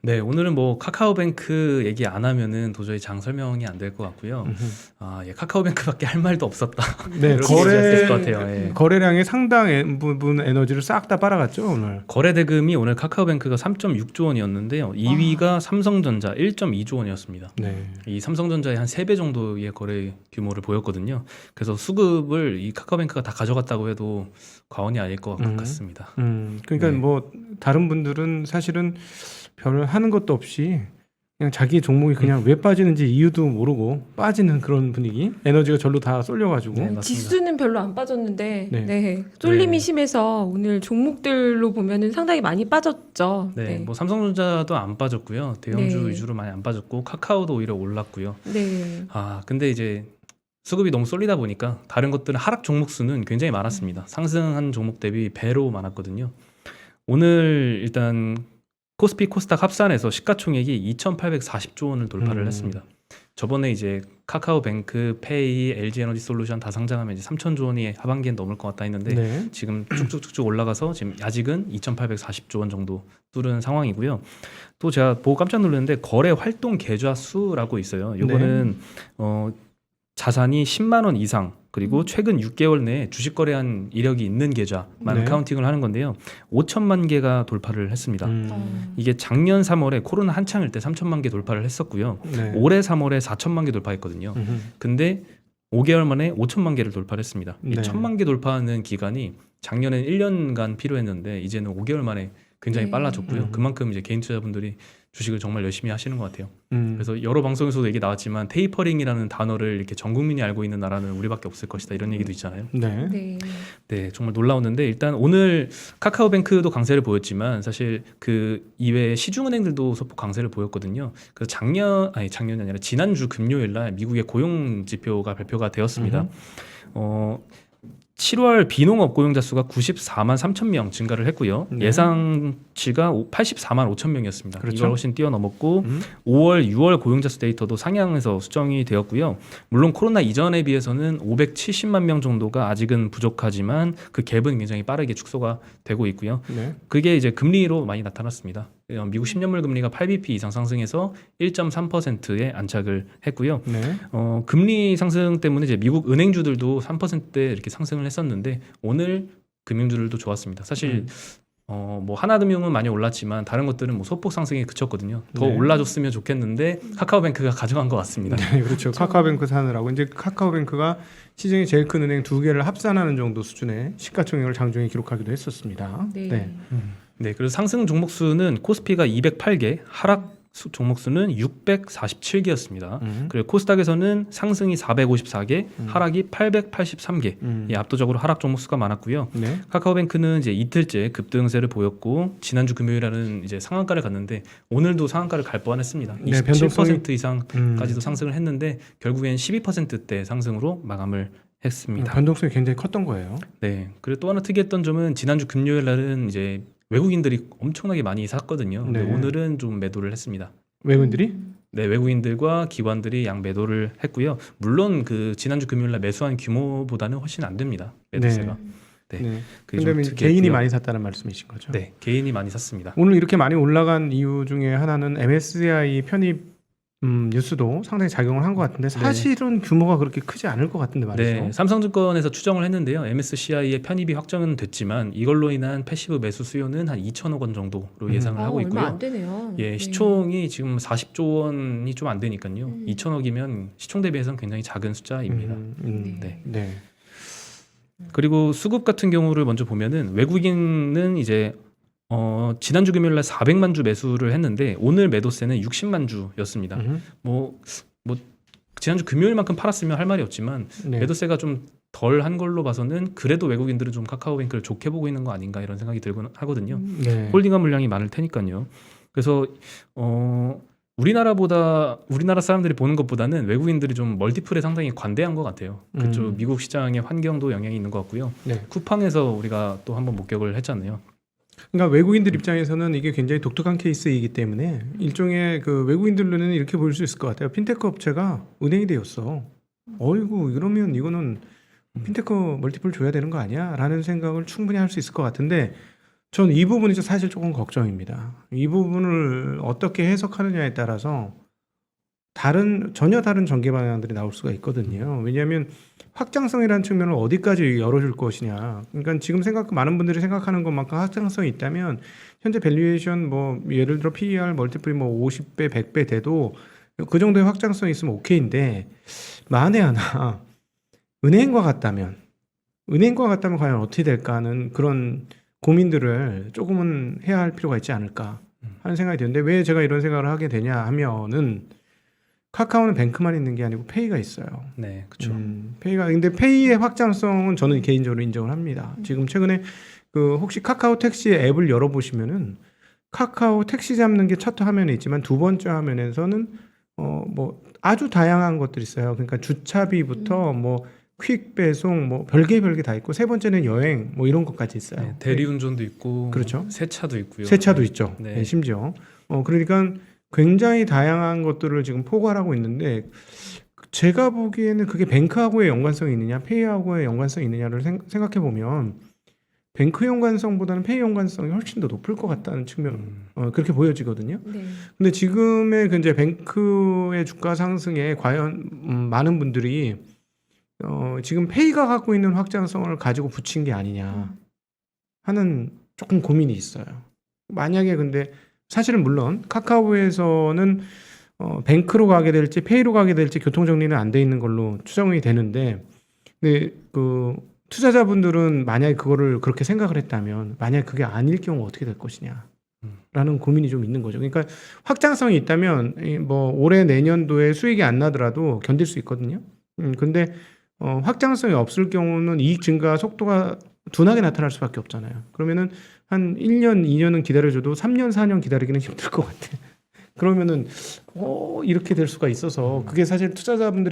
네, 오늘은 뭐 카카오뱅크 얘기 안 하면은 도저히 장 설명이 안 될 것 같고요. 예, 카카오뱅크밖에 할 말도 없었다. 네, 이렇게 얘기할 수 있을 것 같아요. 예. 거래량의 상당 부분 에너지를 싹 다 빨아갔죠 오늘. 거래 대금이 오늘 카카오뱅크가 3.6조 원이었는데요. 2위가 삼성전자 1.2조 원이었습니다. 네. 이 삼성전자의 한 3배 정도의 거래 규모를 보였거든요. 그래서 수급을 이 카카오뱅크가 다 가져갔다고 해도 과언이 아닐 것 같습니다. 그러니까 네. 뭐 다른 분들은 사실은 별 하는 것도 없이 그냥 자기 종목이 그냥 왜 빠지는지 이유도 모르고 빠지는 그런 분위기, 에너지가 절로 다 쏠려가지고. 네, 맞습니다. 지수는 별로 안 빠졌는데 네. 네. 쏠림이 네. 심해서 오늘 종목들로 보면은 상당히 많이 빠졌죠. 네, 뭐 삼성전자도 안 빠졌고요. 대형주 네. 위주로 많이 안 빠졌고 카카오도 오히려 올랐고요. 네. 근데 이제 수급이 너무 쏠리다 보니까 다른 것들은 하락 종목 수는 굉장히 많았습니다. 상승한 종목 대비 배로 많았거든요. 오늘 일단 코스피 코스닥 합산해서 시가총액이 2,840조 원을 돌파를 했습니다. 저번에 이제 카카오뱅크, 페이, LG에너지 솔루션 다 상장하면 이제 3,000조 원이 하반기엔 넘을 것 같다 했는데 네. 지금 쭉쭉쭉쭉 올라가서 지금 아직은 2,840조 원 정도 뚫은 상황이고요. 또 제가 보고 깜짝 놀랐는데 거래 활동 계좌 수라고 있어요. 요거는 자산이 10만 원 이상 그리고 최근 6개월 내에 주식 거래한 이력이 있는 계좌만 네. 카운팅을 하는 건데요. 5천만 개가 돌파를 했습니다. 이게 작년 3월에 코로나 한창일 때 3천만 개 돌파를 했었고요. 네. 올해 3월에 4천만 개 돌파했거든요. 근데 5개월 만에 5천만 개를 돌파를 했습니다. 이 네. 1,000만 개 돌파하는 기간이 작년엔 1년간 필요했는데 이제는 5개월 만에 굉장히 네. 빨라졌고요. 그만큼 이제 개인 투자자분들이 주식을 정말 열심히 하시는 것 같아요. 음. 그래서 여러 방송에서도 얘기 나왔지만 테이퍼링이라는 단어를 이렇게 전 국민이 알고 있는 나라는 우리밖에 없을 것이다 이런 얘기도 있잖아요. 네. 네. 네, 정말 놀라웠는데 일단 오늘 카카오뱅크도 강세를 보였지만 사실 그 이외에 시중은행들도 소폭 강세를 보였거든요. 그래서 작년이 아니라 지난주 금요일 날 미국의 고용 지표가 발표가 되었습니다. 7월 비농업 고용자 수가 94만 3천 명 증가를 했고요. 네. 예상치가 84만 5천 명이었습니다. 그렇죠. 이걸 훨씬 뛰어넘었고 5월, 6월 고용자 수 데이터도 상향해서 수정이 되었고요. 물론 코로나 이전에 비해서는 570만 명 정도가 아직은 부족하지만 그 갭은 굉장히 빠르게 축소가 되고 있고요. 네. 그게 이제 금리로 많이 나타났습니다. 미국 10년물 금리가 8bp 이상 상승해서 1.3%에 안착을 했고요. 네. 금리 상승 때문에 이제 미국 은행주들도 3%대 이렇게 상승을 했었는데 오늘 금융주들도 좋았습니다. 사실 뭐 하나금융은 많이 올랐지만 다른 것들은 뭐 소폭 상승에 그쳤거든요. 더 네. 올라줬으면 좋겠는데 카카오뱅크가 가져간 것 같습니다. 네, 그렇죠. 카카오뱅크 사느라고 이제 카카오뱅크가 시중에 제일 큰 은행 두 개를 합산하는 정도 수준의 시가총액을 장중에 기록하기도 했었습니다. 네. 네, 그래서 상승 종목 수는 코스피가 208개, 하락 종목 수는 647개였습니다. 그리고 코스닥에서는 상승이 454개, 하락이 883개. 예, 압도적으로 하락 종목 수가 많았고요. 네. 카카오뱅크는 이제 이틀째 급등세를 보였고 지난주 금요일에는 이제 상한가를 갔는데 오늘도 상한가를 갈 뻔했습니다. 네, 27% 이상까지도 상승을 했는데 결국엔 12%대 상승으로 마감을 했습니다. 변동성이 굉장히 컸던 거예요. 네. 그리고 또 하나 특이했던 점은 지난주 금요일 날은 이제 외국인들이 엄청나게 많이 샀거든요. 근데 네. 오늘은 좀 매도를 했습니다. 외국인들이? 네, 외국인들과 기관들이 양 매도를 했고요. 물론 그 지난주 금요일 날 매수한 규모보다는 훨씬 안 됩니다. 매도세가. 네. 네. 그게 근데 좀 개인이 특이했고요. 많이 샀다는 말씀이신 거죠? 네, 개인이 많이 샀습니다. 오늘 이렇게 많이 올라간 이유 중에 하나는 MSCI 편입 뉴스도 상당히 작용을 한 것 같은데 사실은 규모가 그렇게 크지 않을 것 같은데 말이죠. 네, 삼성증권에서 추정을 했는데요. MSCI의 편입이 확정은 됐지만 이걸로 인한 패시브 매수 수요는 한 2천억 원 정도로 예상을 하고 있고요. 얼마 안 되네요. 예, 네. 시총이 지금 40조 원이 좀 안 되니까요. 2천억이면 시총 대비해서는 굉장히 작은 숫자입니다. 네. 네. 그리고 수급 같은 경우를 먼저 보면은 외국인은 이제 지난주 금요일 날 400만 주 매수를 했는데 오늘 매도세는 60만 주였습니다. 뭐 지난주 금요일만큼 팔았으면 할 말이 없지만 네. 매도세가 좀 덜 한 걸로 봐서는 그래도 외국인들은 좀 카카오뱅크를 좋게 보고 있는 거 아닌가 이런 생각이 들곤 하거든요. 네. 홀딩한 물량이 많을 테니까요. 그래서 우리나라 사람들이 보는 것보다는 외국인들이 좀 멀티플에 상당히 관대한 것 같아요. 그쪽 미국 시장의 환경도 영향이 있는 것 같고요. 네. 쿠팡에서 우리가 또 한번 목격을 했잖아요. 그러니까 외국인들 입장에서는 이게 굉장히 독특한 케이스이기 때문에 일종의 그 외국인들로는 이렇게 보일 수 있을 것 같아요. 핀테크 업체가 은행이 되었어. 어이구 이러면 이거는 핀테크 멀티플 줘야 되는 거 아니야? 라는 생각을 충분히 할 수 있을 것 같은데 전 이 부분이 사실 조금 걱정입니다. 이 부분을 어떻게 해석하느냐에 따라서 전혀 다른 전개 방향들이 나올 수가 있거든요. 왜냐하면 확장성이라는 측면을 어디까지 열어줄 것이냐. 그러니까 지금 많은 분들이 생각하는 것만큼 확장성이 있다면 현재 밸류에이션 뭐 예를 들어 PER 멀티플이 뭐 50배, 100배 돼도 그 정도의 확장성이 있으면 오케이인데 만에 하나 은행과 같다면 과연 어떻게 될까 하는 그런 고민들을 조금은 해야 할 필요가 있지 않을까 하는 생각이 드는데 왜 제가 이런 생각을 하게 되냐 하면은 카카오는 뱅크만 있는 게 아니고 페이가 있어요. 네, 그렇죠. 페이가 근데 페이의 확장성은 저는 개인적으로 인정을 합니다. 지금 최근에 그 혹시 카카오 택시 앱을 열어보시면은 카카오 택시 잡는 게 첫 화면에 있지만 두 번째 화면에서는 뭐 아주 다양한 것들이 있어요. 그러니까 주차비부터 뭐 퀵 배송 뭐 별게 다 있고 세 번째는 여행 뭐 이런 것까지 있어요. 네, 대리운전도 있고, 그렇죠. 세차도 있고요. 세차도 있죠. 네. 네, 심지어 그러니까 굉장히 다양한 것들을 지금 포괄하고 있는데 제가 보기에는 그게 뱅크하고의 연관성이 있느냐, 페이하고의 연관성이 있느냐를 생각해 보면 뱅크 연관성보다는 페이 연관성이 훨씬 더 높을 것 같다는 측면 그렇게 보여지거든요. 네. 근데 지금의 이제 뱅크의 주가 상승에 과연 많은 분들이 지금 페이가 갖고 있는 확장성을 가지고 붙인 게 아니냐 하는 조금 고민이 있어요. 만약에 근데 사실은 물론 카카오에서는 뱅크로 가게 될지 페이로 가게 될지 교통 정리는 안 돼 있는 걸로 추정이 되는데, 근데 그 투자자분들은 만약에 그거를 그렇게 생각을 했다면 만약 그게 아닐 경우 어떻게 될 것이냐라는 고민이 좀 있는 거죠. 그러니까 확장성이 있다면 뭐 올해 내년도에 수익이 안 나더라도 견딜 수 있거든요. 근데 확장성이 없을 경우는 이익 증가 속도가 둔하게 나타날 수밖에 없잖아요. 그러면은 한 1년, 2년은 기다려줘도 3년, 4년 기다리기는 힘들 것 같아. 그러면은 이렇게 될 수가 있어서 그게 사실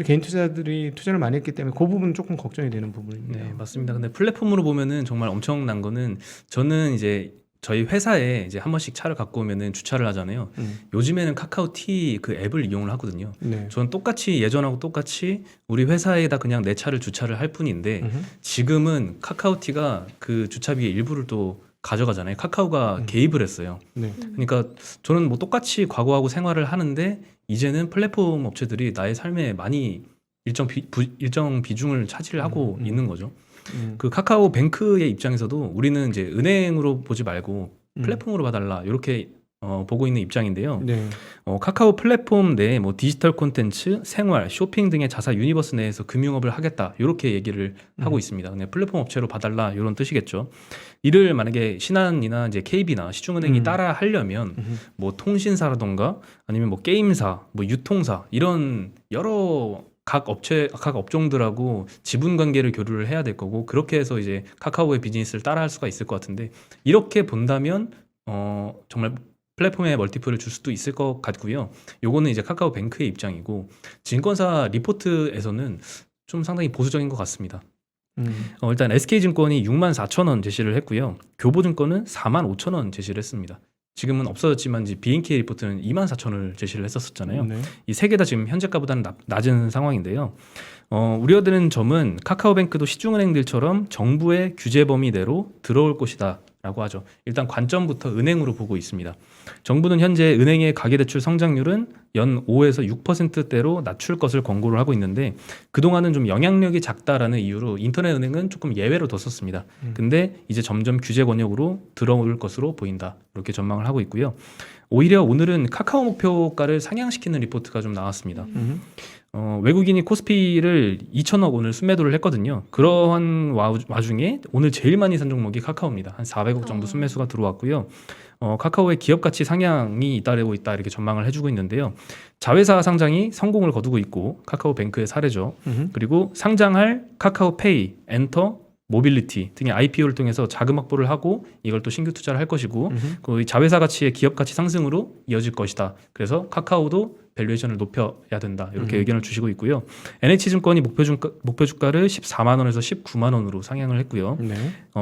개인 투자자들이 투자를 많이 했기 때문에 그 부분은 조금 걱정이 되는 부분입니다. 네, 맞습니다. 근데 플랫폼으로 보면은 정말 엄청난 거는 저는 이제 저희 회사에 이제 한 번씩 차를 갖고 오면은 주차를 하잖아요. 요즘에는 카카오티 그 앱을 이용을 하거든요. 네. 저는 똑같이 예전하고 똑같이 우리 회사에다 그냥 내 차를 주차를 할 뿐인데 지금은 카카오티가 그 주차비의 일부를 또 가져가잖아요. 카카오가 개입을 했어요. 네. 그러니까 저는 뭐 똑같이 과거하고 생활을 하는데 이제는 플랫폼 업체들이 나의 삶에 많이 일정 비중을 차지를 하고 있는 거죠. 그 카카오 뱅크의 입장에서도 우리는 이제 은행으로 보지 말고 플랫폼으로 봐달라 이렇게 보고 있는 입장인데요. 네. 카카오 플랫폼 내에 뭐 디지털 콘텐츠, 생활, 쇼핑 등의 자사 유니버스 내에서 금융업을 하겠다 이렇게 얘기를 하고 있습니다. 그냥 플랫폼 업체로 봐달라 이런 뜻이겠죠. 이를 만약에 신한이나 이제 KB나 시중은행이 따라 하려면 뭐 통신사라던가 아니면 뭐 게임사, 뭐 유통사 이런 여러 각 업종들하고 지분 관계를 교류를 해야 될 거고 그렇게 해서 이제 카카오의 비즈니스를 따라할 수가 있을 것 같은데 이렇게 본다면 정말 플랫폼에 멀티플을 줄 수도 있을 것 같고요. 요거는 이제 카카오 뱅크의 입장이고 증권사 리포트에서는 좀 상당히 보수적인 것 같습니다. 일단 SK증권이 64,000원 제시를 했고요. 교보증권은 45,000원 제시를 했습니다. 지금은 없어졌지만 이제 BNK 리포트는 24,000원을 제시를 했었잖아요. 네. 이 세 개 다 지금 현재가보다는 낮은 상황인데요. 우려되는 점은 카카오뱅크도 시중은행들처럼 정부의 규제 범위 내로 들어올 것이다 라고 하죠. 일단 관점부터 은행으로 보고 있습니다. 정부는 현재 은행의 가계대출 성장률은 연 5에서 6%대로 낮출 것을 권고를 하고 있는데 그동안은 좀 영향력이 작다라는 이유로 인터넷은행은 조금 예외로 뒀었습니다. 근데 이제 점점 규제 권역으로 들어올 것으로 보인다. 이렇게 전망을 하고 있고요. 오히려 오늘은 카카오 목표가를 상향시키는 리포트가 좀 나왔습니다. 외국인이 코스피를 2천억 오늘 순매도를 했거든요. 그러한 와중에 오늘 제일 많이 산 종목이 카카오입니다. 한 400억 정도 순매수가 들어왔고요. 카카오의 기업 가치 상향이 잇따르고 있다 이렇게 전망을 해주고 있는데요. 자회사 상장이 성공을 거두고 있고 카카오뱅크의 사례죠. 그리고 상장할 카카오페이, 엔터, 모빌리티 등의 IPO를 통해서 자금 확보를 하고 이걸 또 신규 투자를 할 것이고 그 자회사 가치의 기업 가치 상승으로 이어질 것이다. 그래서 카카오도 밸류에이션을 높여야 된다. 이렇게 의견을 주시고 있고요. NH증권이 목표 주가를 14만 원에서 19만 원으로 상향을 했고요. 네.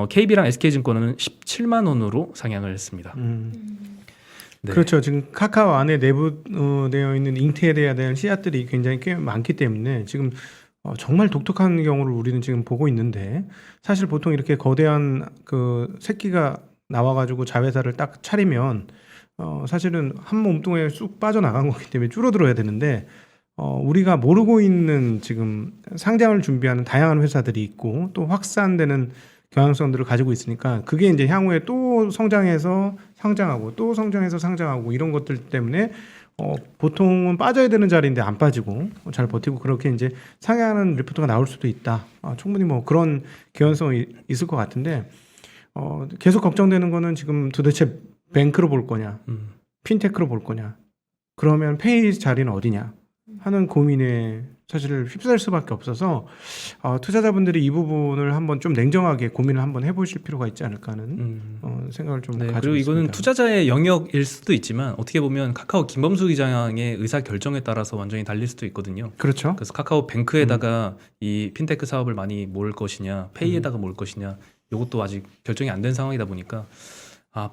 KB랑 SK증권은 17만 원으로 상향을 했습니다. 네. 그렇죠. 지금 카카오 안에 내부되어 있는 잉태에 대한 씨앗들이 굉장히 꽤 많기 때문에 지금 정말 독특한 경우를 우리는 지금 보고 있는데 사실 보통 이렇게 거대한 그 새끼가 나와가지고 자회사를 딱 차리면 사실은 한 몸뚱이에 쑥 빠져나간 거기 때문에 줄어들어야 되는데 우리가 모르고 있는 지금 상장을 준비하는 다양한 회사들이 있고 또 확산되는 경향성들을 가지고 있으니까 그게 이제 향후에 또 성장해서 상장하고 또 성장해서 상장하고 이런 것들 때문에 보통은 빠져야 되는 자리인데 안 빠지고 잘 버티고 그렇게 이제 상향하는 리포트가 나올 수도 있다. 충분히 뭐 그런 개연성이 있을 것 같은데 계속 걱정되는 거는 지금 도대체 뱅크로 볼 거냐, 핀테크로 볼 거냐, 그러면 페이 자리는 어디냐 하는 고민에 사실 휩싸일 수밖에 없어서 투자자분들이 이 부분을 한번 좀 냉정하게 고민을 한번 해보실 필요가 있지 않을까 하는 생각을 좀 네, 가지고 그리고 이거는 있습니다. 투자자의 영역일 수도 있지만 어떻게 보면 카카오 김범수 기장의 의사 결정에 따라서 완전히 달릴 수도 있거든요. 그렇죠. 그래서 카카오 뱅크에다가 이 핀테크 사업을 많이 모을 것이냐, 페이에다가 모을 것이냐, 이것도 아직 결정이 안 된 상황이다 보니까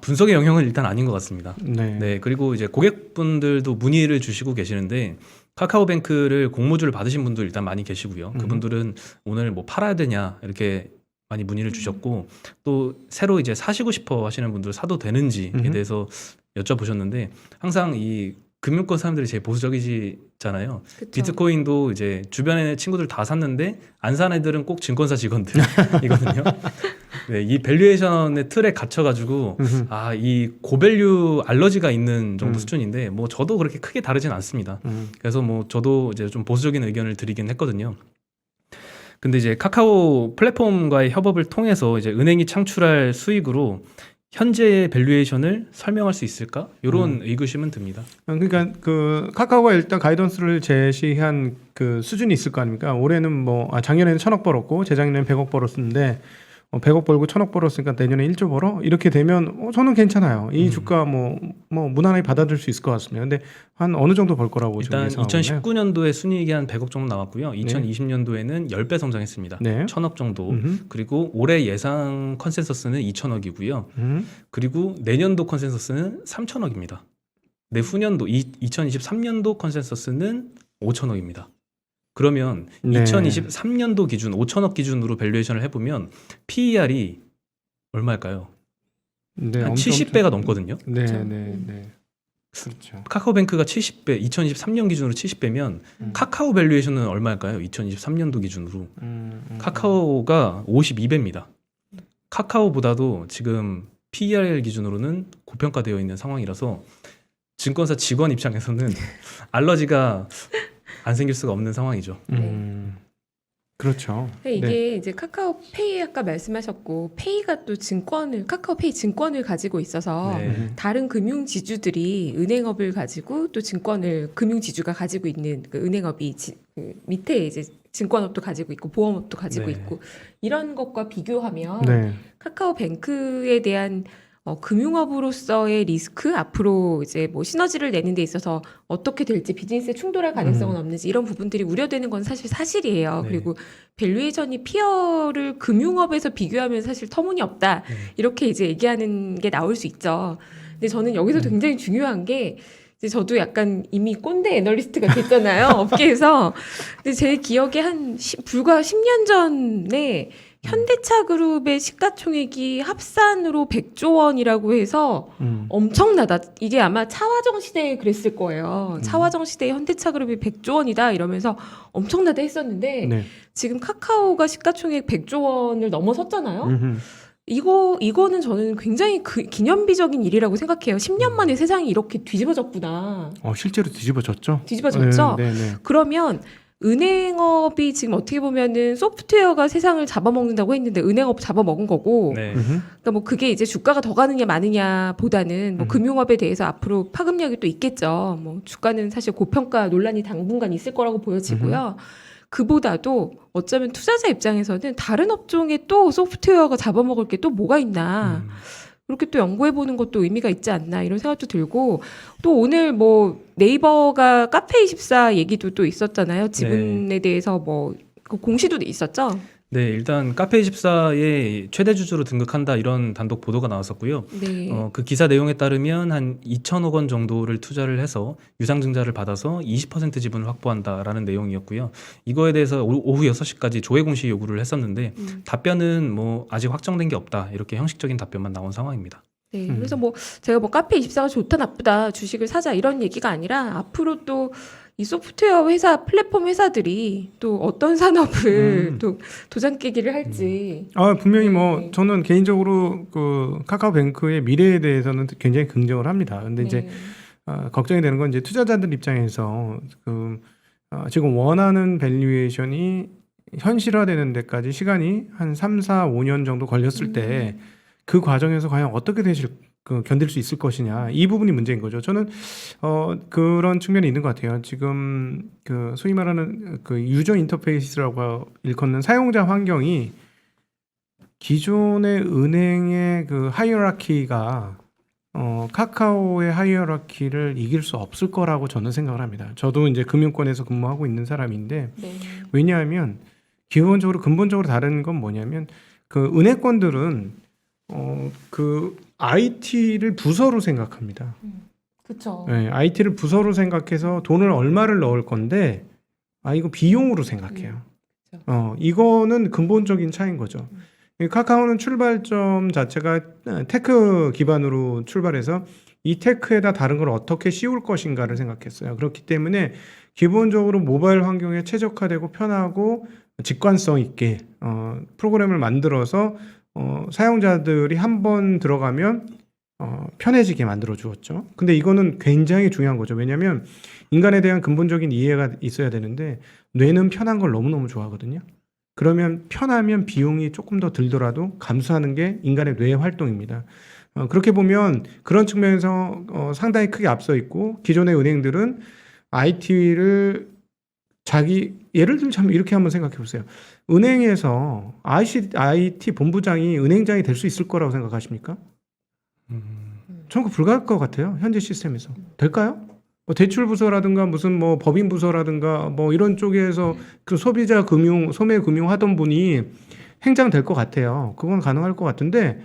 분석의 영역은 일단 아닌 것 같습니다. 네. 네, 그리고 이제 고객분들도 문의를 주시고 계시는데 카카오뱅크를 공모주를 받으신 분들 일단 많이 계시고요. 그분들은 오늘 뭐 팔아야 되냐 이렇게 많이 문의를 주셨고 또 새로 이제 사시고 싶어 하시는 분들 사도 되는지에 대해서 여쭤보셨는데 항상 이 금융권 사람들이 제일 보수적이잖아요. 그쵸. 비트코인도 이제 주변에 친구들 다 샀는데 안 산 애들은 꼭 증권사 직원들이거든요. 네, 이 밸류에이션의 틀에 갇혀가지고 이 고밸류 알러지가 있는 정도 수준인데 뭐 저도 그렇게 크게 다르진 않습니다. 그래서 뭐 저도 이제 좀 보수적인 의견을 드리긴 했거든요. 근데 이제 카카오 플랫폼과의 협업을 통해서 이제 은행이 창출할 수익으로 현재의 밸류에이션을 설명할 수 있을까? 이런 의구심은 듭니다. 그러니까 그 카카오가 일단 가이던스를 제시한 그 수준이 있을 거 아닙니까? 올해는 뭐 작년에는 1,000억 벌었고 재작년에는 100억 벌었는데 100억 벌고 1,000억 벌었으니까 내년에 1조 벌어? 이렇게 되면 저는 괜찮아요. 이 주가 뭐 무난하게 받아들일 수 있을 것 같습니다. 근데 한 어느 정도 벌 거라고 지금 일단 예상하고 2019년도에 순이익이 한 100억 정도 나왔고요. 2020년도에는 10배 성장했습니다. 네. 1,000억 정도. 그리고 올해 예상 컨센서스는 2,000억이고요. 그리고 내년도 컨센서스는 3,000억입니다. 내후년도 2023년도 컨센서스는 5,000억입니다. 그러면 네. 2023년도 기준 5,000억 기준으로 밸류에이션을 해보면 PER이 얼마일까요? 네, 한 엄청 70배가 넘거든요. 네, 그렇죠. 네, 네. 그렇죠. 카카오뱅크가 70배, 2023년 기준으로 70배면 카카오 밸류에이션은 얼마일까요? 2023년도 기준으로. 카카오가 52배입니다. 카카오보다도 지금 PER 기준으로는 고평가되어 있는 상황이라서 증권사 직원 입장에서는 알러지가 안 생길 수가 없는 상황이죠. 그렇죠. 이게 네. 이제 카카오페이 아까 말씀하셨고 페이가 또 카카오페이 증권을 가지고 있어서 네. 다른 금융 지주들이 은행업을 가지고 또 증권을 금융 지주가 가지고 있는 그 은행업이 그 밑에 이제 증권업도 가지고 있고 보험업도 가지고 네. 있고 이런 것과 비교하면 네. 카카오뱅크에 대한 금융업으로서의 리스크 앞으로 이제 뭐 시너지를 내는 데 있어서 어떻게 될지 비즈니스에 충돌할 가능성은 없는지 이런 부분들이 우려되는 건 사실이에요. 네. 그리고 밸류에이션이 피어를 금융업에서 비교하면 사실 터무니없다 이렇게 이제 얘기하는 게 나올 수 있죠. 근데 저는 여기서 굉장히 중요한 게 이제 저도 약간 이미 꼰대 애널리스트가 됐잖아요. 업계에서. 근데 제 기억에 불과 10년 전에 현대차 그룹의 시가총액이 합산으로 100조 원이라고 해서 엄청나다. 이게 아마 차화정 시대에 그랬을 거예요. 차화정 시대에 현대차 그룹이 100조 원이다 이러면서 엄청나다 했었는데 네. 지금 카카오가 시가총액 100조 원을 넘어섰잖아요. 이거는 저는 굉장히 기념비적인 일이라고 생각해요. 10년 만에 세상이 이렇게 뒤집어졌구나. 실제로 뒤집어졌죠. 뒤집어졌죠. 네, 네, 네. 그러면 은행업이 지금 어떻게 보면은 소프트웨어가 세상을 잡아먹는다고 했는데 은행업 잡아먹은 거고, 네. 그러니까 뭐 그게 이제 주가가 더 가느냐 마느냐보다는 뭐 금융업에 대해서 앞으로 파급력이 또 있겠죠. 뭐 주가는 사실 고평가 논란이 당분간 있을 거라고 보여지고요. 그보다도 어쩌면 투자자 입장에서는 다른 업종에 또 소프트웨어가 잡아먹을 게 또 뭐가 있나. 그렇게 또 연구해보는 것도 의미가 있지 않나 이런 생각도 들고 또 오늘 뭐 네이버가 카페24 얘기도 또 있었잖아요. 지분에 대해서 뭐 그 공시도 있었죠. 네, 일단 카페24의 최대 주주로 등극한다 이런 단독 보도가 나왔었고요. 네. 그 기사 내용에 따르면 한 2천억 원 정도를 투자를 해서 유상증자를 받아서 20% 지분을 확보한다라는 내용이었고요. 이거에 대해서 오후 6시까지 조회 공시 요구를 했었는데 답변은 뭐 아직 확정된 게 없다 이렇게 형식적인 답변만 나온 상황입니다. 네, 그래서 뭐 제가 뭐 카페24가 좋다 나쁘다 주식을 사자 이런 얘기가 아니라 앞으로 또 이 소프트웨어 회사 플랫폼 회사들이 또 어떤 산업을 또 도장 깨기를 할지 분명히 뭐 네. 저는 개인적으로 그 카카오뱅크의 미래에 대해서는 굉장히 긍정을 합니다. 근데 이제 걱정이 되는 건 이제 투자자들 입장에서 지금 원하는 밸류에이션이 현실화되는 데까지 시간이 한 3, 4, 5년 정도 걸렸을 때 그 과정에서 과연 어떻게 견딜 수 있을 것이냐, 이 부분이 문제인 거죠. 저는 그런 측면이 있는 것 같아요. 지금 그 소위 말하는 그 유저 인터페이스라고 일컫는 사용자 환경이 기존의 은행의 그 하이어라키가 카카오의 하이어라키를 이길 수 없을 거라고 저는 생각을 합니다. 저도 이제 금융권에서 근무하고 있는 사람인데, 네. 왜냐하면 기본적으로 근본적으로 다른 건 뭐냐면 그 은행권들은 그 IT를 부서로 생각합니다. 그렇죠. 네, IT를 부서로 생각해서 돈을 얼마를 넣을 건데, 이거 비용으로 생각해요. 이거는 근본적인 차이인 거죠. 이 카카오는 출발점 자체가 테크 기반으로 출발해서 이 테크에다 다른 걸 어떻게 씌울 것인가를 생각했어요. 그렇기 때문에 기본적으로 모바일 환경에 최적화되고 편하고 직관성 있게 프로그램을 만들어서 사용자들이 한번 들어가면 편해지게 만들어 주었죠. 근데 이거는 굉장히 중요한 거죠. 왜냐하면 인간에 대한 근본적인 이해가 있어야 되는데 뇌는 편한 걸 너무너무 좋아하거든요. 그러면 편하면 비용이 조금 더 들더라도 감수하는 게 인간의 뇌의 활동입니다. 그렇게 보면 그런 측면에서 상당히 크게 앞서 있고, 기존의 은행들은 IT를 예를 들자면 이렇게 한번 생각해 보세요. 은행에서 IT 본부장이 은행장이 될 수 있을 거라고 생각하십니까? 저는 그거 불가할 것 같아요. 현재 시스템에서. 될까요? 뭐 대출 부서라든가 무슨 뭐 법인 부서라든가 뭐 이런 쪽에서 그 소비자 금융, 소매 금융 하던 분이 행장 될 것 같아요. 그건 가능할 것 같은데,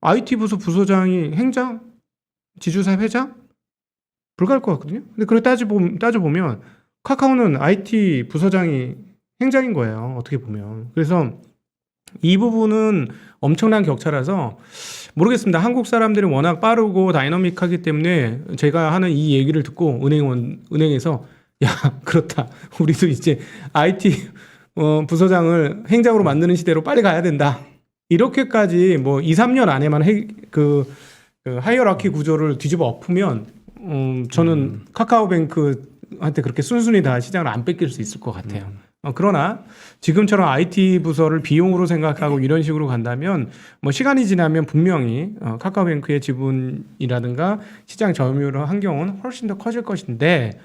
IT 부서 부서장이 행장? 지주사 회장? 불가할 것 같거든요. 근데 그걸 따져보면 카카오는 IT 부서장이 행장인 거예요. 어떻게 보면. 그래서 이 부분은 엄청난 격차라서 모르겠습니다. 한국 사람들이 워낙 빠르고 다이너믹하기 때문에 제가 하는 이 얘기를 듣고 은행에서 야, 그렇다. 우리도 이제 IT 부서장을 행장으로 만드는 시대로 빨리 가야 된다. 이렇게까지 뭐 2, 3년 안에만 그 하이어라키 구조를 뒤집어 엎으면 저는 카카오뱅크한테 그렇게 순순히 다 시장을 안 뺏길 수 있을 것 같아요. 그러나 지금처럼 IT 부서를 비용으로 생각하고 이런 식으로 간다면 뭐 시간이 지나면 분명히 카카오뱅크의 지분이라든가 시장 점유율 환경은 훨씬 더 커질 것인데,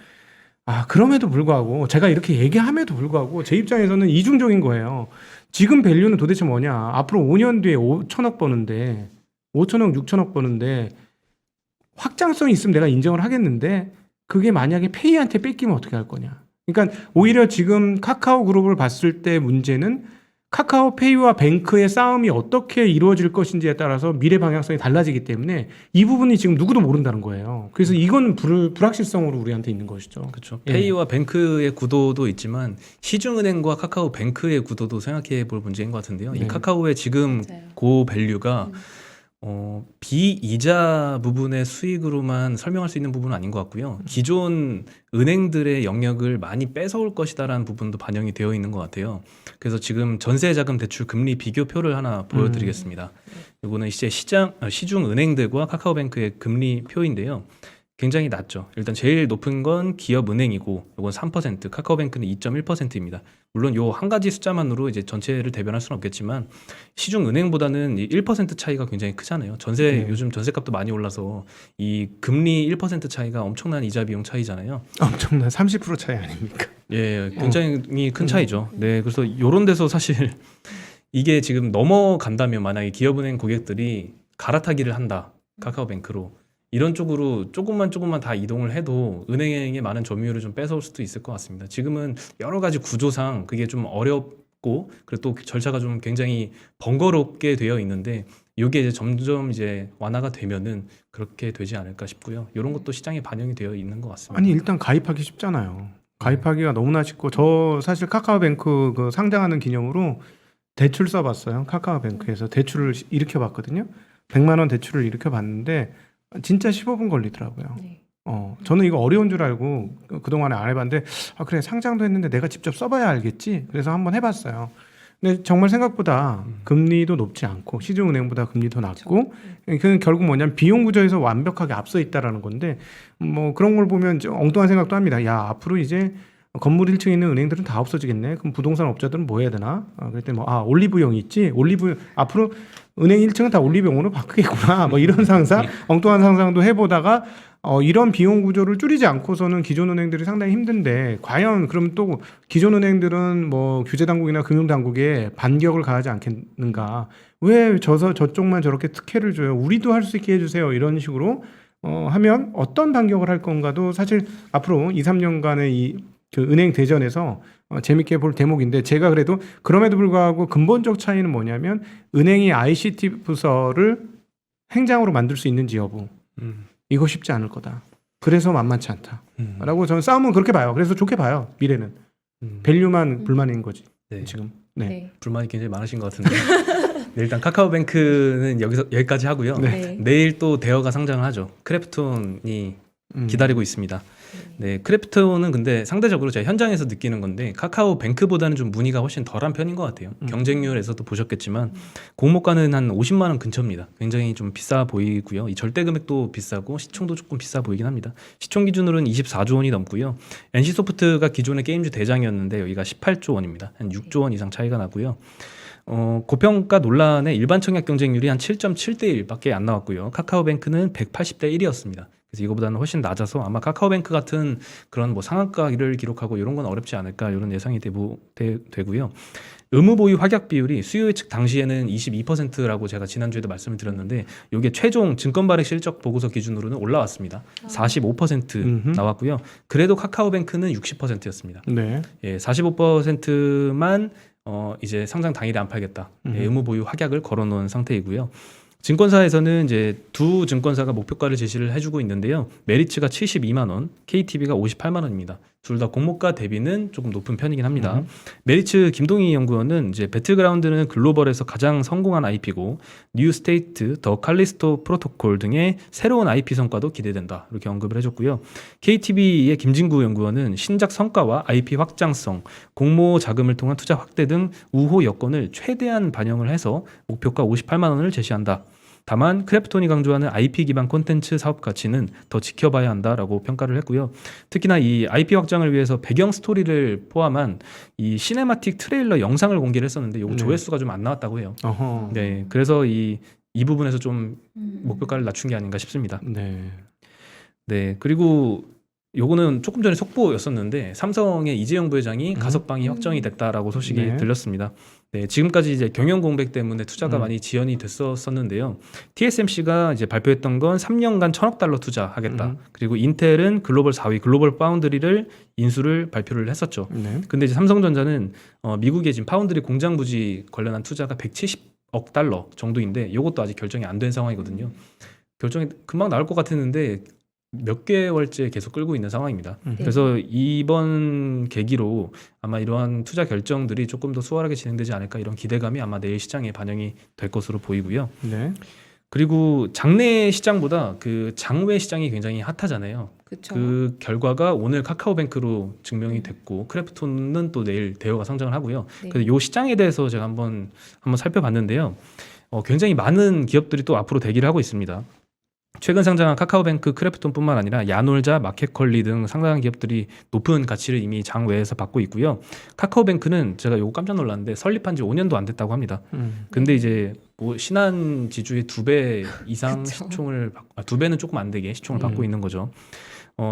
그럼에도 불구하고 제가 이렇게 얘기함에도 불구하고 제 입장에서는 이중적인 거예요. 지금 밸류는 도대체 뭐냐? 앞으로 5년 뒤에 5천억 버는데 5천억, 6천억 버는데 확장성이 있으면 내가 인정을 하겠는데, 그게 만약에 페이한테 뺏기면 어떻게 할 거냐? 그러니까 오히려 지금 카카오 그룹을 봤을 때 문제는 카카오페이와 뱅크의 싸움이 어떻게 이루어질 것인지에 따라서 미래 방향성이 달라지기 때문에 이 부분이 지금 누구도 모른다는 거예요. 그래서 이건 불확실성으로 우리한테 있는 것이죠. 그렇죠. 예. 페이와 뱅크의 구도도 있지만 시중은행과 카카오뱅크의 구도도 생각해 볼 문제인 것 같은데요. 네. 이 카카오의 지금 맞아요. 고 밸류가 비이자 부분의 수익으로만 설명할 수 있는 부분은 아닌 것 같고요. 기존 은행들의 영역을 많이 뺏어올 것이다라는 부분도 반영이 되어 있는 것 같아요. 그래서 지금 전세자금 대출 금리 비교표를 하나 보여드리겠습니다. 이거는 이제 시중 은행들과 카카오뱅크의 금리 표인데요. 굉장히 낮죠. 일단 제일 높은 건 기업은행이고, 이건 3%, 카카오뱅크는 2.1%입니다. 물론 요 한 가지 숫자만으로 이제 전체를 대변할 수는 없겠지만 시중 은행보다는 이 1% 차이가 굉장히 크잖아요. 요즘 전세값도 많이 올라서 이 금리 1% 차이가 엄청난 이자 비용 차이잖아요. 엄청난 30% 차이 아닙니까? 예, 굉장히 큰 차이죠. 네, 그래서 요런 데서 사실 이게 지금 넘어간다면, 만약에 기업은행 고객들이 갈아타기를 한다, 카카오뱅크로, 이런 쪽으로 조금만 다 이동을 해도 은행의 많은 점유율을 좀 뺏어올 수도 있을 것 같습니다. 지금은 여러 가지 구조상 그게 좀 어렵고, 그리고 또 절차가 좀 굉장히 번거롭게 되어 있는데, 이게 이제 점점 이제 완화가 되면은 그렇게 되지 않을까 싶고요. 이런 것도 시장에 반영이 되어 있는 것 같습니다. 아니, 일단 가입하기 쉽잖아요. 가입하기가 너무나 쉽고, 저 사실 카카오뱅크 그 상장하는 기념으로 대출 써봤어요. 카카오뱅크에서 대출을 일으켜봤거든요. 100만 원 대출을 일으켜 봤는데 진짜 15분 걸리더라고요. 네. 저는 이거 어려운 줄 알고 그동안에 안 해봤는데 그래 상장도 했는데 내가 직접 써봐야 알겠지. 그래서 한번 해봤어요. 근데 정말 생각보다 금리도 높지 않고 시중은행보다 금리도 낮고 그 결국 뭐냐면 비용 구조에서 완벽하게 앞서 있다라는 건데 뭐 그런 걸 보면 좀 엉뚱한 생각도 합니다. 야 앞으로 이제 건물 1층에 있는 은행들은 다 없어지겠네. 그럼 부동산 업자들은 뭐 해야 되나? 그랬더니 올리브영이 있지. 올리브 앞으로 은행 1층은 다 올리브영으로 바뀌겠구나. 뭐 이런 상상, 엉뚱한 상상도 해보다가 이런 비용 구조를 줄이지 않고서는 기존 은행들이 상당히 힘든데 과연 그럼 또 기존 은행들은 뭐 규제 당국이나 금융 당국에 반격을 가하지 않겠는가? 왜 저쪽만 저렇게 특혜를 줘요? 우리도 할 수 있게 해주세요. 이런 식으로 하면 어떤 반격을 할 건가도 사실 앞으로 2, 3년간의 그 은행 대전에서 재밌게 볼 대목인데 제가 그래도 그럼에도 불구하고 근본적 차이는 뭐냐면 은행이 ICT 부서를 행장으로 만들 수 있는지 여부. 이거 쉽지 않을 거다. 그래서 만만치 않다. 라고 저는 싸움은 그렇게 봐요. 그래서 좋게 봐요. 미래는. 밸류만 불만인 거지. 네. 지금. 네. 네. 불만이 굉장히 많으신 것 같은데. 네, 일단 카카오뱅크는 여기까지 하고요. 네. 내일 또 대여가 상장을 하죠. 크래프톤이 기다리고 있습니다. 네, 크래프톤은 근데 상대적으로 제가 현장에서 느끼는 건데 카카오뱅크보다는 좀 문의가 훨씬 덜한 편인 것 같아요. 경쟁률에서도 보셨겠지만 공모가는 한 50만 원 근처입니다. 굉장히 좀 비싸 보이고요. 이 절대 금액도 비싸고 시총도 조금 비싸 보이긴 합니다. 시총 기준으로는 24조 원이 넘고요. NC소프트가 기존의 게임주 대장이었는데 여기가 18조 원입니다. 한 6조 원 이상 차이가 나고요. 고평가 논란의 일반 청약 경쟁률이 한 7.7대 1밖에 안 나왔고요. 카카오뱅크는 180대 1이었습니다. 그래서 이거보다는 훨씬 낮아서 아마 카카오뱅크 같은 그런 뭐 상한가를 기록하고 이런 건 어렵지 않을까 이런 예상이 되고요. 의무 보유 확약 비율이 수요 예측 당시에는 22%라고 제가 지난주에도 말씀을 드렸는데 이게 최종 증권 발행 실적 보고서 기준으로는 올라왔습니다. 45% 나왔고요. 그래도 카카오뱅크는 60%였습니다. 네. 예, 45%만 이제 상장 당일에 안 팔겠다. 예, 의무 보유 확약을 걸어놓은 상태이고요. 증권사에서는 이제 두 증권사가 목표가를 제시를 해주고 있는데요. 메리츠가 72만 원, KTB가 58만 원입니다. 둘 다 공모가 대비는 조금 높은 편이긴 합니다. 메리츠 김동희 연구원은 이제 배틀그라운드는 글로벌에서 가장 성공한 IP고 뉴 스테이트, 더 칼리스토 프로토콜 등의 새로운 IP 성과도 기대된다. 이렇게 언급을 해줬고요. KTB의 김진구 연구원은 신작 성과와 IP 확장성, 공모 자금을 통한 투자 확대 등 우호 여건을 최대한 반영을 해서 목표가 58만 원을 제시한다. 다만 크래프톤이 강조하는 IP 기반 콘텐츠 사업 가치는 더 지켜봐야 한다라고 평가를 했고요. 특히나 이 IP 확장을 위해서 배경 스토리를 포함한 이 시네마틱 트레일러 영상을 공개를 했었는데 이거 조회수가 좀 안 나왔다고 해요. 어허. 네, 그래서 이 부분에서 좀 목표가를 낮춘 게 아닌가 싶습니다. 네. 네, 그리고 요거는 조금 전에 속보였었는데 삼성의 이재용 부회장이 가석방이 확정이 됐다라고 소식이 네. 들렸습니다. 네, 지금까지 이제 경영 공백 때문에 투자가 많이 지연이 됐었는데요. TSMC가 이제 발표했던 건 3년간 1,000억 달러 투자하겠다. 그리고 인텔은 글로벌 4위 글로벌 파운드리를 인수를 발표를 했었죠. 네. 근데 이제 삼성전자는 미국의 지금 파운드리 공장 부지 관련한 투자가 170억 달러 정도인데 이것도 아직 결정이 안 된 상황이거든요. 결정이 금방 나올 것 같았는데 몇 개월째 계속 끌고 있는 상황입니다. 그래서 이번 계기로 아마 이러한 투자 결정들이 조금 더 수월하게 진행되지 않을까 이런 기대감이 아마 내일 시장에 반영이 될 것으로 보이고요. 네. 그리고 장내 시장보다 그 장외 시장이 굉장히 핫하잖아요. 그쵸. 그 결과가 오늘 카카오뱅크로 증명이 됐고 크래프톤은 또 내일 대여가 상장을 하고요. 네. 그래서 이 시장에 대해서 제가 한번 살펴봤는데요. 굉장히 많은 기업들이 또 앞으로 대기를 하고 있습니다. 최근 상장한 카카오뱅크, 크래프톤뿐만 아니라 야놀자, 마켓컬리 등 상당한 기업들이 높은 가치를 이미 장외에서 받고 있고요. 카카오뱅크는 제가 요거 깜짝 놀랐는데 설립한 지 5년도 안 됐다고 합니다. 근데 이제 뭐 신한 지주의 2배 이상 그쵸. 시총을 2배는 조금 안 되게 시총을 받고 있는 거죠.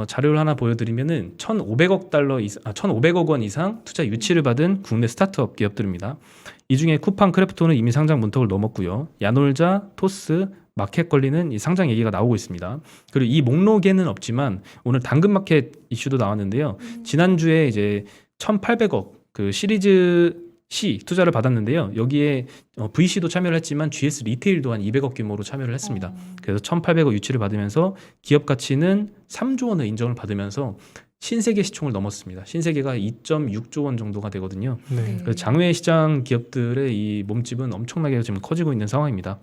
자료를 하나 보여드리면은 1,500억 원 이상 투자 유치를 받은 국내 스타트업 기업들입니다. 이 중에 쿠팡, 크래프톤은 이미 상장 문턱을 넘었고요. 야놀자, 토스, 마켓컬리는 이 상장 얘기가 나오고 있습니다. 그리고 이 목록에는 없지만 오늘 당근마켓 이슈도 나왔는데요. 지난주에 이제 1,800억 그 시리즈 C 투자를 받았는데요. 여기에 VC도 참여를 했지만 GS 리테일도 한 200억 규모로 참여를 했습니다. 그래서 1,800억 유치를 받으면서 기업 가치는 3조 원의 인정을 받으면서 신세계 시총을 넘었습니다. 신세계가 2.6조 원 정도가 되거든요. 네. 그래서 장외 시장 기업들의 이 몸집은 엄청나게 지금 커지고 있는 상황입니다.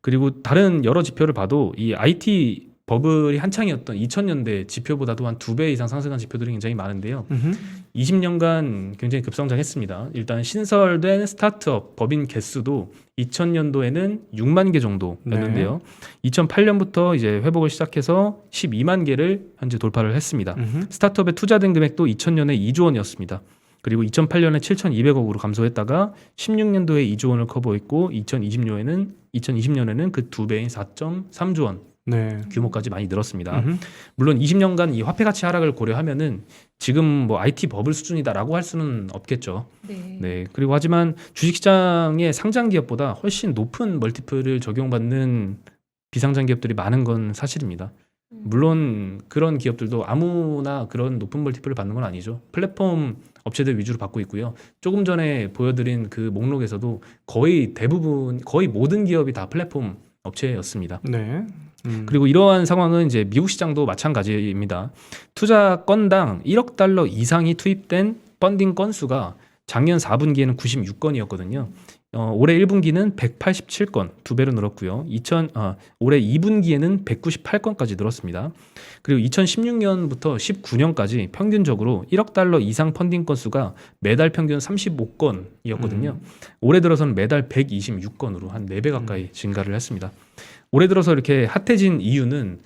그리고 다른 여러 지표를 봐도 이 IT 버블이 한창이었던 2000년대 지표보다도 한 2배 이상 상승한 지표들이 굉장히 많은데요. 20년간 굉장히 급성장했습니다. 일단 신설된 스타트업 법인 개수도 2000년도에는 6만 개 정도였는데요. 2008년부터 이제 회복을 시작해서 12만 개를 현재 돌파를 했습니다. 스타트업에 투자된 금액도 2000년에 2조 원이었습니다. 그리고 2008년에 7,200억으로 감소했다가 16년도에 2조 원을 커버했고 2020년에는 그 2배인 4.3조 원 네. 규모까지 많이 늘었습니다. 물론 20년간 이 화폐 가치 하락을 고려하면은 지금 뭐 IT 버블 수준이다라고 할 수는 없겠죠. 네. 네. 그리고 하지만 주식시장의 상장 기업보다 훨씬 높은 멀티플을 적용받는 비상장 기업들이 많은 건 사실입니다. 물론 그런 기업들도 아무나 그런 높은 멀티플을 받는 건 아니죠. 플랫폼 업체들 위주로 받고 있고요. 조금 전에 보여드린 그 목록에서도 거의 대부분, 거의 모든 기업이 다 플랫폼 업체였습니다. 네. 그리고 이러한 상황은 이제 미국 시장도 마찬가지입니다. 투자 건당 1억 달러 이상이 투입된 펀딩 건수가 작년 4분기에는 96건이었거든요. 올해 1분기는 187건, 2배로 늘었고요. 올해 2분기에는 198건까지 늘었습니다. 그리고 2016년부터 19년까지 평균적으로 1억 달러 이상 펀딩 건수가 매달 평균 35건이었거든요. 올해 들어서는 매달 126건으로 한 4배 가까이 증가를 했습니다. 올해 들어서 이렇게 핫해진 이유는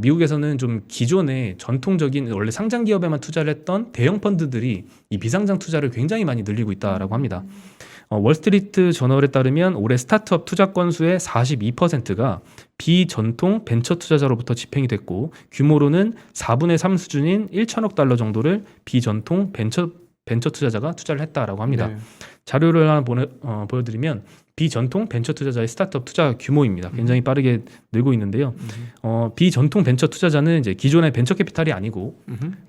미국에서는 좀 기존의 전통적인 원래 상장 기업에만 투자를 했던 대형 펀드들이 이 비상장 투자를 굉장히 많이 늘리고 있다라고 합니다. 월스트리트 저널에 따르면 올해 스타트업 투자 건수의 42%가 비전통 벤처 투자자로부터 집행이 됐고 규모로는 4분의 3 수준인 1천억 달러 정도를 비전통 벤처 투자자가 투자를 했다라고 합니다. 네. 자료를 하나 보여드리면 비전통 벤처 투자자의 스타트업 투자 규모입니다. 굉장히 빠르게 늘고 있는데요. 비전통 벤처 투자자는 이제 기존의 벤처 캐피탈이 아니고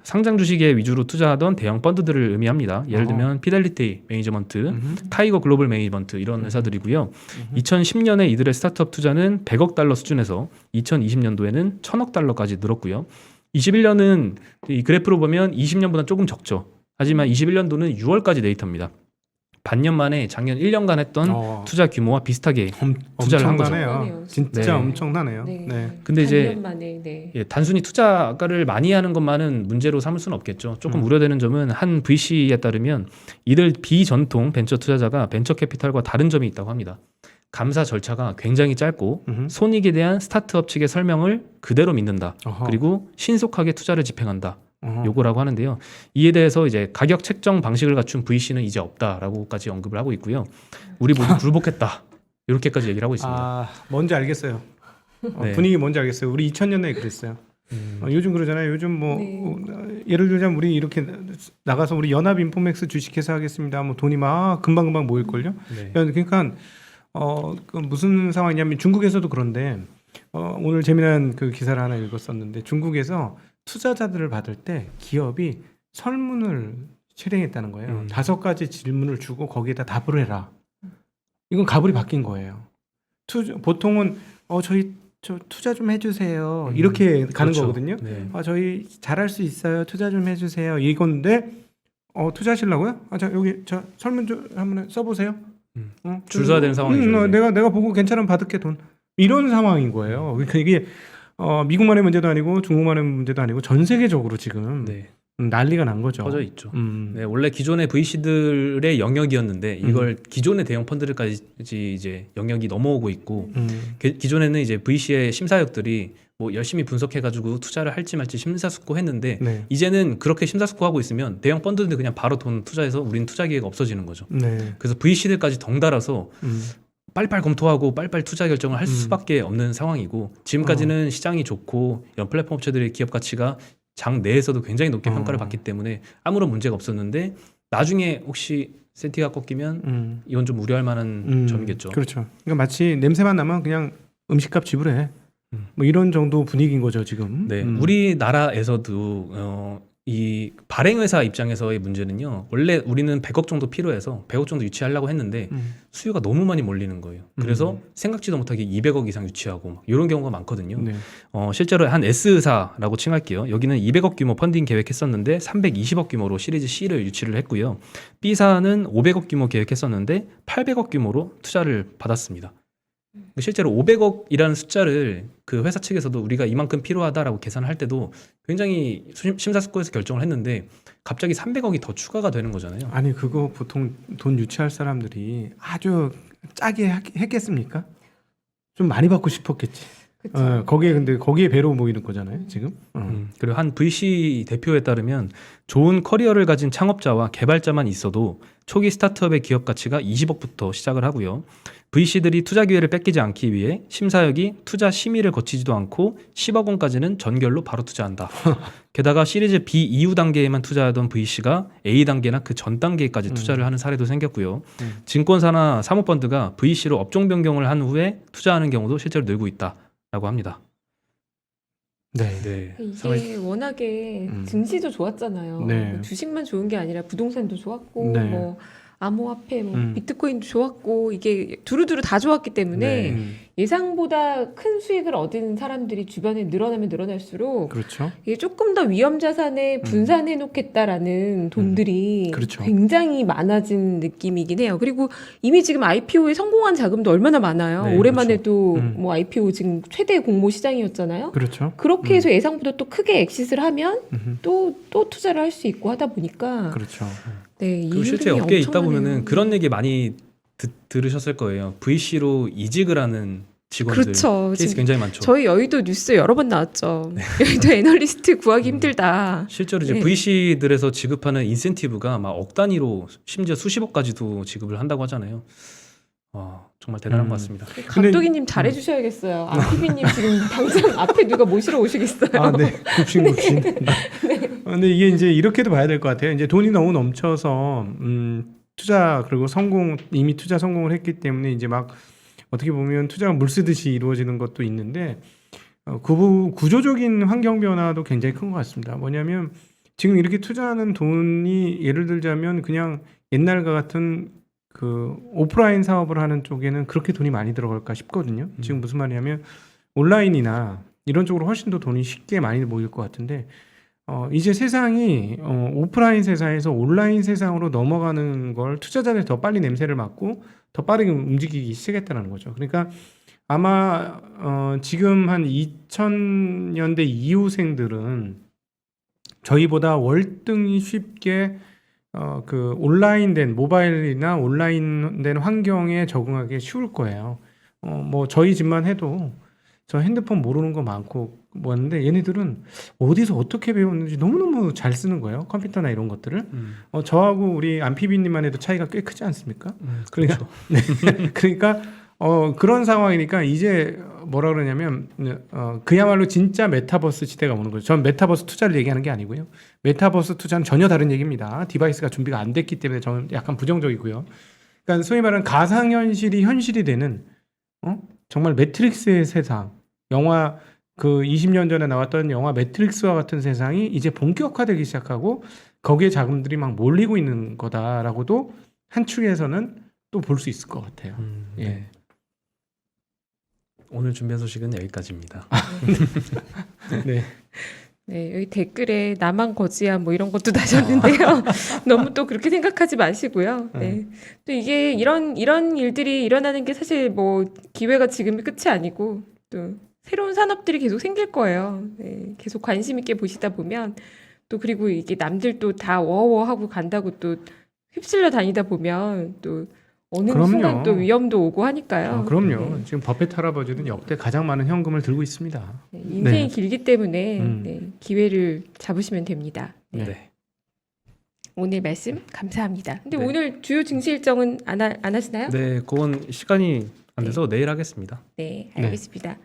상장 주식에 위주로 투자하던 대형 펀드들을 의미합니다. 예를 들면 피델리티 매니지먼트, 타이거 글로벌 매니지먼트 이런 회사들이고요. 2010년에 이들의 스타트업 투자는 100억 달러 수준에서 2020년도에는 1000억 달러까지 늘었고요. 21년은 이 그래프로 보면 20년보다 조금 적죠. 하지만 21년도는 6월까지 데이터입니다. 반년 만에 작년 1년간 했던 투자 규모와 비슷하게 투자를 한 거죠. 엄청나네요. 진짜 네. 엄청나네요. 네. 네. 근데 이제 반년 만에, 네. 예, 단순히 투자를 많이 하는 것만은 문제로 삼을 수는 없겠죠. 조금 우려되는 점은 한 VC에 따르면 이들 비전통 벤처 투자자가 벤처 캐피탈과 다른 점이 있다고 합니다. 감사 절차가 굉장히 짧고 손익에 대한 스타트업 측의 설명을 그대로 믿는다. 그리고 신속하게 투자를 집행한다. 요거라고 하는데요. 이에 대해서 이제 가격 책정 방식을 갖춘 VC는 이제 없다라고까지 언급을 하고 있고요. 우리 모두 굴복했다. 이렇게까지 얘기를 하고 있습니다. 아, 뭔지 알겠어요. 네. 분위기 뭔지 알겠어요. 우리 2000년대에 그랬어요. 요즘 그러잖아요. 요즘 뭐 네. 예를 들자면 우리 이렇게 나가서 우리 연합 인포맥스 주식회사 하겠습니다. 뭐 돈이 막 금방 모일 걸요. 네. 그러니까 그 무슨 상황이냐면 중국에서도 그런데 오늘 재미난 그 기사를 하나 읽었었는데 중국에서 투자자들을 받을 때 기업이 설문을 실행했다는 거예요. 5가지 질문을 주고 거기에다 답을 해라. 이건 가불이 바뀐 거예요. 보통은 저희 투자 좀 해주세요. 이렇게 가는 그렇죠. 거거든요. 네. 저희 잘할 수 있어요. 투자 좀 해주세요. 이건데 투자하시려고요? 자 여기 설문 좀 한번 써보세요. 줄 서야 되는 상황이죠. 내가 보고 괜찮으면 받을게 돈. 이런 상황인 거예요. 그러니까 이게 미국만의 문제도 아니고 중국만의 문제도 아니고 전 세계적으로 지금 네. 난리가 난 거죠. 퍼져 있죠. 네, 원래 기존의 VC들의 영역이었는데 이걸 기존의 대형 펀드들까지 이제 영역이 넘어오고 있고 기존에는 이제 VC의 심사역들이 뭐 열심히 분석해가지고 투자를 할지 말지 심사숙고했는데 네. 이제는 그렇게 심사숙고하고 있으면 대형 펀드들 그냥 바로 돈 투자해서 우리는 투자 기회가 없어지는 거죠. 네. 그래서 VC들까지 덩달아서 빨리빨리 검토하고 빨리빨리 투자 결정을 할 수밖에 없는 상황이고 지금까지는 시장이 좋고 이런 플랫폼 업체들의 기업 가치가 장 내에서도 굉장히 높게 평가를 받기 때문에 아무런 문제가 없었는데 나중에 혹시 센티가 꺾이면 이건 좀 우려할 만한 점이겠죠. 그렇죠. 그러니까 마치 냄새만 나면 그냥 음식값 지불해. 뭐 이런 정도 분위기인 거죠 지금. 네, 우리나라에서도 이 발행회사 입장에서의 문제는요. 원래 우리는 100억 정도 필요해서 100억 정도 유치하려고 했는데 수요가 너무 많이 몰리는 거예요. 그래서 생각지도 못하게 200억 이상 유치하고 막 이런 경우가 많거든요. 네. 실제로 한 S사라고 칭할게요. 여기는 200억 규모 펀딩 계획했었는데 320억 규모로 시리즈 C를 유치를 했고요. B사는 500억 규모 계획했었는데 800억 규모로 투자를 받았습니다. 실제로 500억이라는 숫자를 그 회사 측에서도 우리가 이만큼 필요하다라고 계산할 때도 굉장히 심사숙고해서 결정을 했는데 갑자기 300억이 더 추가가 되는 거잖아요. 아니 그거 보통 돈 유치할 사람들이 아주 짜게 했겠습니까? 좀 많이 받고 싶었겠지. 그쵸. 거기에 근데 거기에 배로 모이는 거잖아요 지금. 그리고 한 VC 대표에 따르면 좋은 커리어를 가진 창업자와 개발자만 있어도 초기 스타트업의 기업 가치가 20억부터 시작을 하고요. VC들이 투자 기회를 뺏기지 않기 위해 심사역이 투자 심의를 거치지도 않고 10억 원까지는 전결로 바로 투자한다. 게다가 시리즈 B 이후 단계에만 투자하던 VC가 A 단계나 그 전 단계까지 투자를 하는 사례도 생겼고요. 증권사나 사모펀드가 VC로 업종 변경을 한 후에 투자하는 경우도 실제로 늘고 있다라고 합니다. 네. 이게 워낙에 증시도 좋았잖아요. 네. 뭐 주식만 좋은 게 아니라 부동산도 좋았고 네. 뭐 암호화폐, 뭐 비트코인도 좋았고 이게 두루두루 다 좋았기 때문에 예상보다 큰 수익을 얻은 사람들이 주변에 늘어나면 늘어날수록 그렇죠. 이게 조금 더 위험 자산에 분산해 놓겠다라는 돈들이 그렇죠. 굉장히 많아진 느낌이긴 해요. 그리고 이미 지금 IPO에 성공한 자금도 얼마나 많아요. 네, 올해만 그렇죠. 해도 뭐 IPO 지금 최대 공모 시장이었잖아요. 그렇죠. 그렇게 해서 예상보다 또 크게 엑싯을 하면 음흠. 또 투자를 할 수 있고 하다 보니까 그렇죠. 네, 이 그리고 실제 흐름이 업계에 있다 엄청나네요. 보면은 그런 얘기 많이 들으셨을 거예요. VC로 이직을 하는 직원들 그렇죠. 케이스 지금 굉장히 많죠. 저희 여의도 뉴스 여러 번 나왔죠. 여의도 애널리스트 구하기 힘들다. 실제로 이제 네. VC들에서 지급하는 인센티브가 막 억 단위로 심지어 수십억까지도 지급을 한다고 하잖아요. 정말 대단한 것 같습니다. 감독님 잘해주셔야겠어요. PB님 지금 당장 앞에 누가 모시러 오시겠어요. 네. 굽신굽신. 근데 이게 이제 이렇게도 봐야 될 것 같아요. 이제 돈이 너무 넘쳐서 투자 그리고 이미 투자 성공을 했기 때문에 이제 막 어떻게 보면 투자가 물 쓰듯이 이루어지는 것도 있는데 구조적인 환경 변화도 굉장히 큰 것 같습니다. 뭐냐면 지금 이렇게 투자하는 돈이 예를 들자면 그냥 옛날과 같은 그 오프라인 사업을 하는 쪽에는 그렇게 돈이 많이 들어갈까 싶거든요. 지금 무슨 말이냐면 온라인이나 이런 쪽으로 훨씬 더 돈이 쉽게 많이 모일 것 같은데 이제 세상이 오프라인 세상에서 온라인 세상으로 넘어가는 걸 투자자들이 더 빨리 냄새를 맡고 더 빠르게 움직이기 시작했다는 거죠. 그러니까 아마 지금 한 2000년대 이후생들은 저희보다 월등히 쉽게 그 온라인된 모바일이나 온라인된 환경에 적응하기 쉬울 거예요. 뭐 저희 집만 해도 저 핸드폰 모르는 거 많고 뭐였는데 얘네들은 어디서 어떻게 배웠는지 너무너무 잘 쓰는 거예요. 컴퓨터나 이런 것들을. 저하고 우리 안피비님만 해도 차이가 꽤 크지 않습니까? 그렇죠. 그러니까 그런 상황이니까 이제 뭐라 그러냐면 그야말로 진짜 메타버스 시대가 오는 거죠. 전 메타버스 투자를 얘기하는 게 아니고요. 메타버스 투자는 전혀 다른 얘기입니다. 디바이스가 준비가 안 됐기 때문에 저는 약간 부정적이고요. 그러니까 소위 말하는 가상현실이 현실이 되는 정말 매트릭스의 세상, 영화 그 20년 전에 나왔던 영화 매트릭스와 같은 세상이 이제 본격화되기 시작하고 거기에 자금들이 막 몰리고 있는 거다라고도 한 축에서는 또 볼 수 있을 것 같아요. 네. 오늘 준비한 소식은 여기까지입니다. 네. 네, 여기 댓글에 나만 거지야 뭐 이런 것도 다셨는데요. 너무 또 그렇게 생각하지 마시고요. 네. 또 이게 이런 일들이 일어나는 게 사실 뭐 기회가 지금이 끝이 아니고 또 새로운 산업들이 계속 생길 거예요. 네, 계속 관심 있게 보시다 보면 또 그리고 이게 남들도 다 워워하고 간다고 또 휩쓸려 다니다 보면 또 어느 그럼요. 순간 또 위험도 오고 하니까요. 그럼요. 네. 지금 버핏 할아버지는 역대 가장 많은 현금을 들고 있습니다. 네, 인생이 네. 길기 때문에 음. 네, 기회를 잡으시면 됩니다. 네. 네. 오늘 말씀 감사합니다. 근데 네. 오늘 주요 증시 일정은 안 하시나요? 네, 그건 시간이 안 돼서 내일 하겠습니다. 네, 알겠습니다.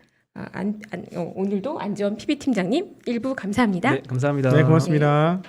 오늘도 안지원 PB팀장님 일부 감사합니다. 네, 감사합니다. 네, 고맙습니다.